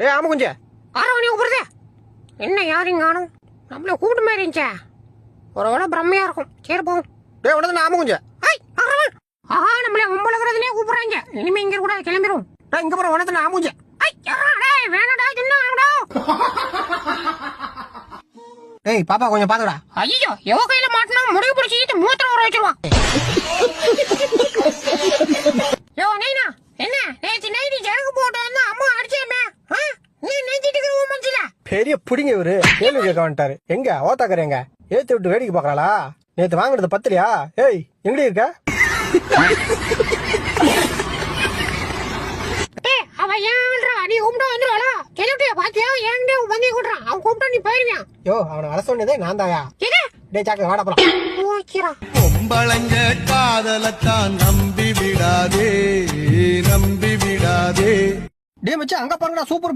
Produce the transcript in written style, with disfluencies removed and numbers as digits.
டேய் ஆமா குஞ்சே ஆரவணி கூப்பிடுதே. என்ன யாரையும் காணும்? நம்மள கூப்பிட்டு மாதிரி இருந்துச்சா? ஒருவேளை பிரம்மையா இருக்கும். சரி போகும். டேய் உனது ஆமா குஞ்சே. ஆஹா நம்மள உம்பளக்குறதுலயே கூப்பிடுறாங்க. இனிமே இங்க கூட கிளம்பிரும். டேய் இங்க போற உனது ஆமா குஞ்சே. வேணடா சொன்னா. டேய் பாப்பா கொஞ்சம் பாத்துடா. ஐயோ எவ கையில மாட்டினா முடிவு பிடிச்சிட்டு மூத்திரம் ஊற வச்சிருவான். யோ நைனா என்ன நேத்து நைட்டு ஜனக்கு போட்டு வந்து அம்மா அடிச்சேமே. நீ நெஞ்சிட்டு உன் மனசுல பெரிய புடிங்க இவரு கேள்வி கேட்க வந்துட்டாரு. எங்க ஓத்தாக்கற எங்க ஏத்தி விட்டு வேடிக்கை பாக்கறாளா? நேத்து வாங்குறது பத்தலையா? ஏய் எங்கடி இருக்க? அவ ஏன்றா நீ கூப்பிட்டா வந்துருவாளா? கேளுட்டே பாத்தியா ஏன்டே வந்து கூப்பிடுறான். அவன் கூப்பிட்டா நீ போயிருவியா? யோ அவனை வர சொன்னதே நான் தாயா. டேய் சாக்கு வாடா போலாம். ஓகேடா. பொம்பளைங்க காதலத்தான் நம்பி விடாதே. டேய் மச்சான் அங்க பாருங்கடா சூப்பர்